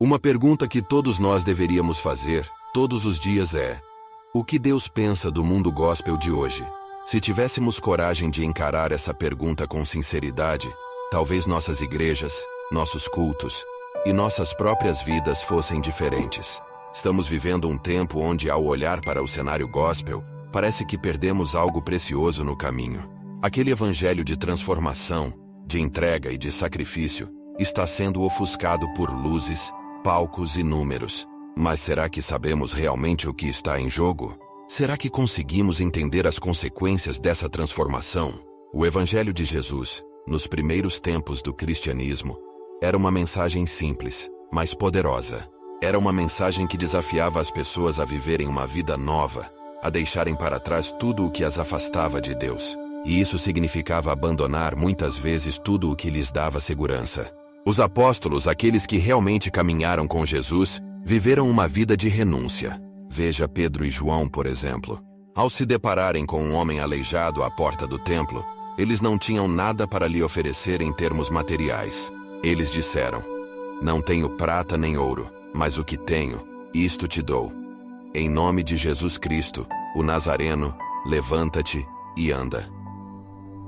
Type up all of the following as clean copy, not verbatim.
Uma pergunta que todos nós deveríamos fazer, todos os dias é: o que Deus pensa do mundo gospel de hoje? Se tivéssemos coragem de encarar essa pergunta com sinceridade, talvez nossas igrejas, nossos cultos e nossas próprias vidas fossem diferentes. Estamos vivendo um tempo onde, ao olhar para o cenário gospel, parece que perdemos algo precioso no caminho. Aquele evangelho de transformação, de entrega e de sacrifício, está sendo ofuscado por luzes, palcos e números. Mas será que sabemos realmente o que está em jogo? Será que conseguimos entender as consequências dessa transformação? O Evangelho de Jesus, nos primeiros tempos do cristianismo, era uma mensagem simples, mas poderosa. Era uma mensagem que desafiava as pessoas a viverem uma vida nova, a deixarem para trás tudo o que as afastava de Deus. E isso significava abandonar muitas vezes tudo o que lhes dava segurança. Os apóstolos, aqueles que realmente caminharam com Jesus, viveram uma vida de renúncia. Veja Pedro e João, por exemplo. Ao se depararem com um homem aleijado à porta do templo, eles não tinham nada para lhe oferecer em termos materiais. Eles disseram: "Não tenho prata nem ouro, mas o que tenho, isto te dou. Em nome de Jesus Cristo, o Nazareno, levanta-te e anda."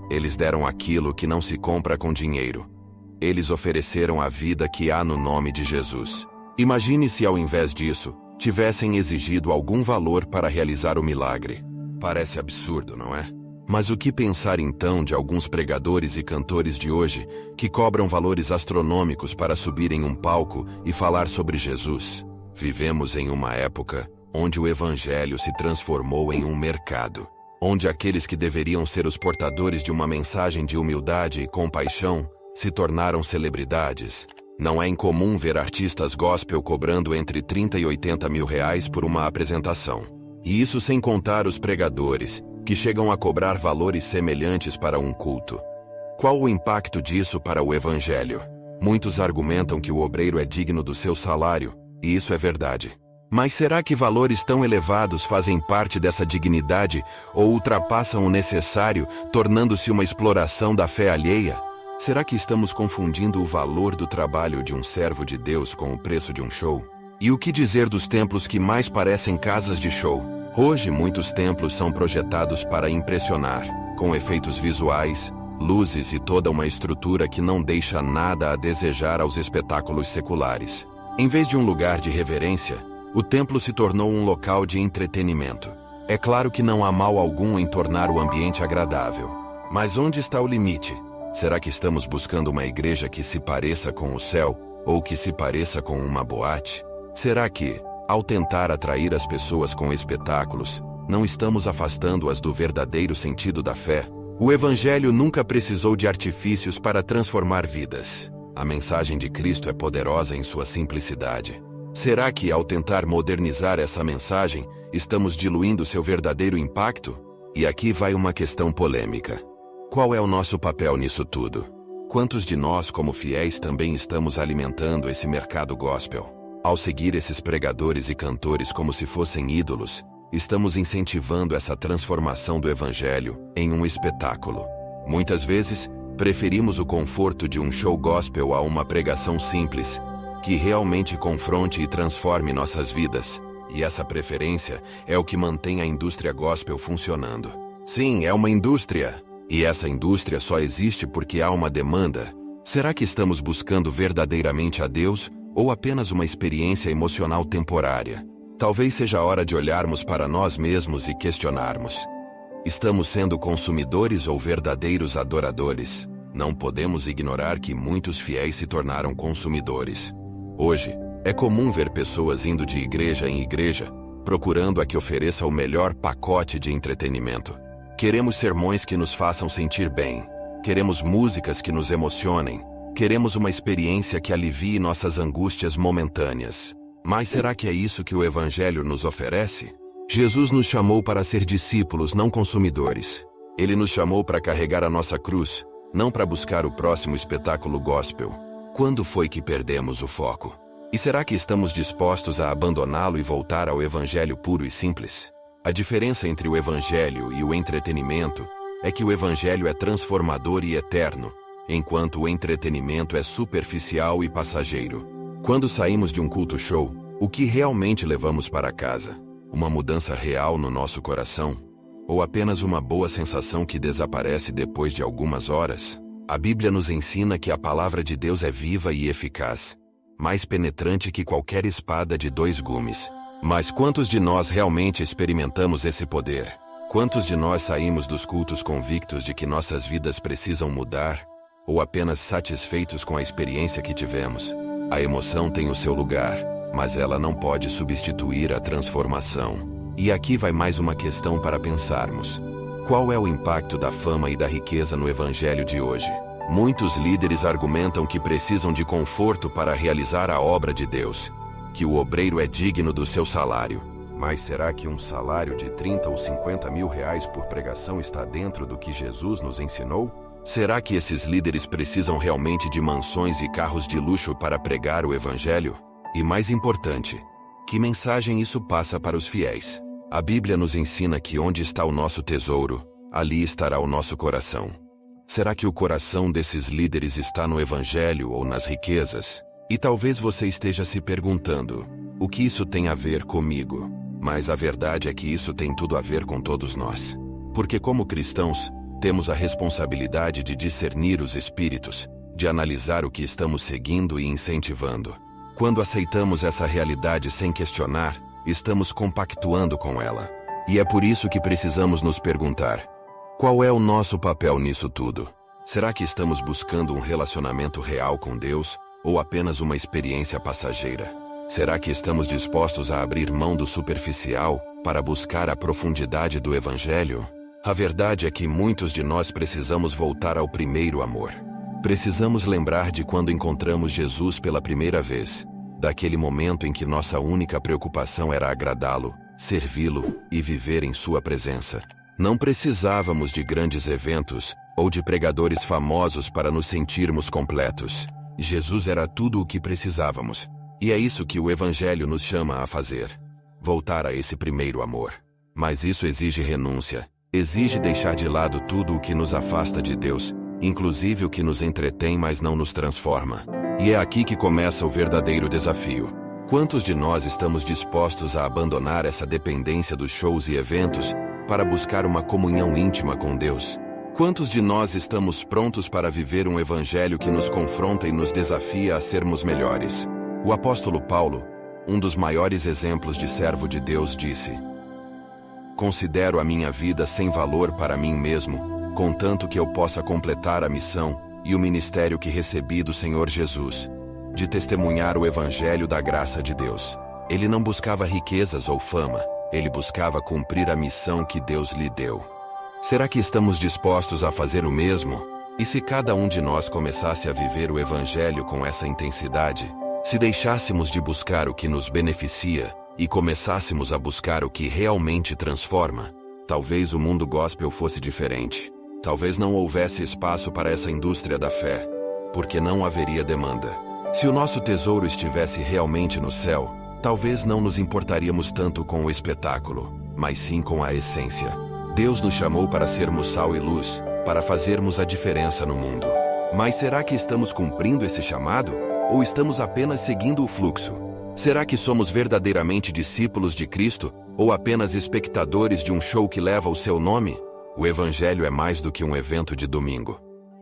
Eles deram aquilo que não se compra com dinheiro. Eles ofereceram a vida que há no nome de Jesus. Imagine se, ao invés disso, tivessem exigido algum valor para realizar o milagre. Parece absurdo, não é? Mas o que pensar então de alguns pregadores e cantores de hoje que cobram valores astronômicos para subir em um palco e falar sobre Jesus? Vivemos em uma época onde o evangelho se transformou em um mercado, onde aqueles que deveriam ser os portadores de uma mensagem de humildade e compaixão se tornaram celebridades. Não é incomum ver artistas gospel cobrando entre 30 e 80 mil reais por uma apresentação. E isso sem contar os pregadores, que chegam a cobrar valores semelhantes para um culto. Qual o impacto disso para o evangelho? Muitos argumentam que o obreiro é digno do seu salário, e isso é verdade. Mas será que valores tão elevados fazem parte dessa dignidade ou ultrapassam o necessário, tornando-se uma exploração da fé alheia? Será que estamos confundindo o valor do trabalho de um servo de Deus com o preço de um show? E o que dizer dos templos que mais parecem casas de show? Hoje, muitos templos são projetados para impressionar, com efeitos visuais, luzes e toda uma estrutura que não deixa nada a desejar aos espetáculos seculares. Em vez de um lugar de reverência, o templo se tornou um local de entretenimento. É claro que não há mal algum em tornar o ambiente agradável. Mas onde está o limite? Será que estamos buscando uma igreja que se pareça com o céu, ou que se pareça com uma boate? Será que, ao tentar atrair as pessoas com espetáculos, não estamos afastando-as do verdadeiro sentido da fé? O Evangelho nunca precisou de artifícios para transformar vidas. A mensagem de Cristo é poderosa em sua simplicidade. Será que, ao tentar modernizar essa mensagem, estamos diluindo seu verdadeiro impacto? E aqui vai uma questão polêmica. Qual é o nosso papel nisso tudo? Quantos de nós, como fiéis, também estamos alimentando esse mercado gospel? Ao seguir esses pregadores e cantores como se fossem ídolos, estamos incentivando essa transformação do evangelho em um espetáculo. Muitas vezes, preferimos o conforto de um show gospel a uma pregação simples, que realmente confronte e transforme nossas vidas. E essa preferência é o que mantém a indústria gospel funcionando. Sim, é uma indústria. E essa indústria só existe porque há uma demanda. Será que estamos buscando verdadeiramente a Deus ou apenas uma experiência emocional temporária? Talvez seja a hora de olharmos para nós mesmos e questionarmos: estamos sendo consumidores ou verdadeiros adoradores? Não podemos ignorar que muitos fiéis se tornaram consumidores. Hoje, é comum ver pessoas indo de igreja em igreja, procurando a que ofereça o melhor pacote de entretenimento. Queremos sermões que nos façam sentir bem. Queremos músicas que nos emocionem. Queremos uma experiência que alivie nossas angústias momentâneas. Mas será que é isso que o Evangelho nos oferece? Jesus nos chamou para ser discípulos, não consumidores. Ele nos chamou para carregar a nossa cruz, não para buscar o próximo espetáculo gospel. Quando foi que perdemos o foco? E será que estamos dispostos a abandoná-lo e voltar ao Evangelho puro e simples? A diferença entre o Evangelho e o entretenimento é que o Evangelho é transformador e eterno, enquanto o entretenimento é superficial e passageiro. Quando saímos de um culto show, o que realmente levamos para casa? Uma mudança real no nosso coração? Ou apenas uma boa sensação que desaparece depois de algumas horas? A Bíblia nos ensina que a palavra de Deus é viva e eficaz, mais penetrante que qualquer espada de 2 gumes. Mas quantos de nós realmente experimentamos esse poder? Quantos de nós saímos dos cultos convictos de que nossas vidas precisam mudar, ou apenas satisfeitos com a experiência que tivemos? A emoção tem o seu lugar, mas ela não pode substituir a transformação. E aqui vai mais uma questão para pensarmos. Qual é o impacto da fama e da riqueza no evangelho de hoje? Muitos líderes argumentam que precisam de conforto para realizar a obra de Deus, que o obreiro é digno do seu salário. Mas será que um salário de 30 ou 50 mil reais por pregação está dentro do que Jesus nos ensinou? Será que esses líderes precisam realmente de mansões e carros de luxo para pregar o evangelho? E mais importante, que mensagem isso passa para os fiéis? A Bíblia nos ensina que onde está o nosso tesouro, ali estará o nosso coração. Será que o coração desses líderes está no evangelho ou nas riquezas? E talvez você esteja se perguntando, o que isso tem a ver comigo? Mas a verdade é que isso tem tudo a ver com todos nós. Porque como cristãos, temos a responsabilidade de discernir os espíritos, de analisar o que estamos seguindo e incentivando. Quando aceitamos essa realidade sem questionar, estamos compactuando com ela. E é por isso que precisamos nos perguntar, qual é o nosso papel nisso tudo? Será que estamos buscando um relacionamento real com Deus, ou apenas uma experiência passageira? Será que estamos dispostos a abrir mão do superficial para buscar a profundidade do evangelho? A verdade é que muitos de nós precisamos voltar ao primeiro amor. Precisamos lembrar de quando encontramos Jesus pela primeira vez, daquele momento em que nossa única preocupação era agradá-lo, servi-lo e viver em sua presença. Não precisávamos de grandes eventos ou de pregadores famosos para nos sentirmos completos. Jesus era tudo o que precisávamos. E é isso que o evangelho nos chama a fazer. Voltar a esse primeiro amor. Mas isso exige renúncia. Exige deixar de lado tudo o que nos afasta de Deus, inclusive o que nos entretém, mas não nos transforma. E é aqui que começa o verdadeiro desafio. Quantos de nós estamos dispostos a abandonar essa dependência dos shows e eventos para buscar uma comunhão íntima com Deus? Quantos de nós estamos prontos para viver um evangelho que nos confronta e nos desafia a sermos melhores? O apóstolo Paulo, um dos maiores exemplos de servo de Deus, disse: "Considero a minha vida sem valor para mim mesmo, contanto que eu possa completar a missão e o ministério que recebi do Senhor Jesus, de testemunhar o evangelho da graça de Deus." Ele não buscava riquezas ou fama, ele buscava cumprir a missão que Deus lhe deu. Será que estamos dispostos a fazer o mesmo? E se cada um de nós começasse a viver o evangelho com essa intensidade? Se deixássemos de buscar o que nos beneficia e começássemos a buscar o que realmente transforma, talvez o mundo gospel fosse diferente. Talvez não houvesse espaço para essa indústria da fé, porque não haveria demanda. Se o nosso tesouro estivesse realmente no céu, talvez não nos importaríamos tanto com o espetáculo, mas sim com a essência. Deus nos chamou para sermos sal e luz, para fazermos a diferença no mundo. Mas será que estamos cumprindo esse chamado? Ou estamos apenas seguindo o fluxo? Será que somos verdadeiramente discípulos de Cristo, ou apenas espectadores de um show que leva o seu nome? O Evangelho é mais do que um evento de domingo.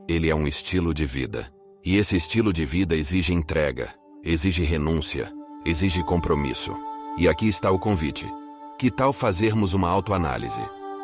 Ele é um estilo de vida. E esse estilo de vida exige entrega, exige renúncia, exige compromisso. E aqui está o convite. Que tal fazermos uma autoanálise?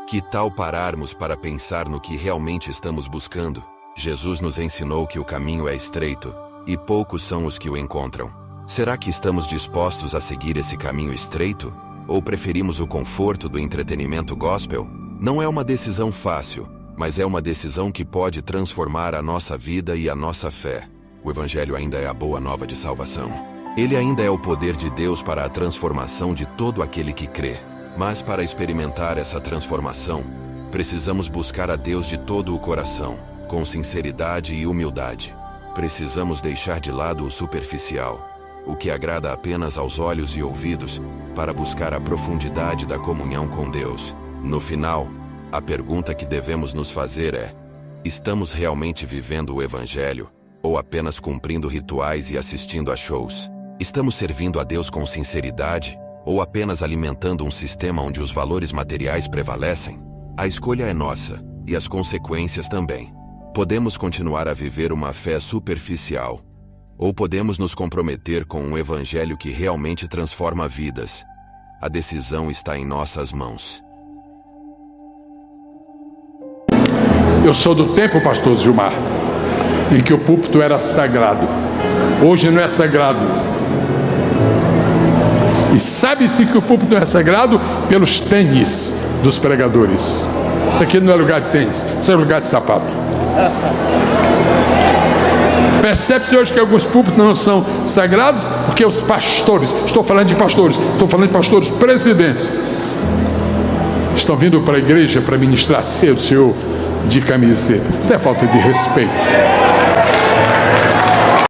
Que tal pararmos para pensar no que realmente estamos buscando? Jesus nos ensinou que o caminho é estreito, e poucos são os que o encontram. Será que estamos dispostos a seguir esse caminho estreito? Ou preferimos o conforto do entretenimento gospel? Não é uma decisão fácil, mas é uma decisão que pode transformar a nossa vida e a nossa fé. O Evangelho ainda é a boa nova de salvação. Ele ainda é o poder de Deus para a transformação de todo aquele que crê. Mas para experimentar essa transformação, precisamos buscar a Deus de todo o coração, com sinceridade e humildade. Precisamos deixar de lado o superficial, o que agrada apenas aos olhos e ouvidos, para buscar a profundidade da comunhão com Deus. No final, a pergunta que devemos nos fazer é: estamos realmente vivendo o Evangelho, ou apenas cumprindo rituais e assistindo a shows? Estamos servindo a Deus com sinceridade ou apenas alimentando um sistema onde os valores materiais prevalecem? A escolha é nossa, e as consequências também. Podemos continuar a viver uma fé superficial, ou podemos nos comprometer com um evangelho que realmente transforma vidas. A decisão está em nossas mãos. Eu sou do tempo, pastor Gilmar, em que o púlpito era sagrado. Hoje não é sagrado. E sabe-se que o púlpito não é sagrado pelos tênis dos pregadores. Isso aqui não é lugar de tênis, isso é lugar de sapato. Percebe-se hoje que alguns púlpitos não são sagrados porque os pastores, estou falando de pastores presidentes, estão vindo para a igreja para ministrar seu senhor de camiseta. Isso é falta de respeito.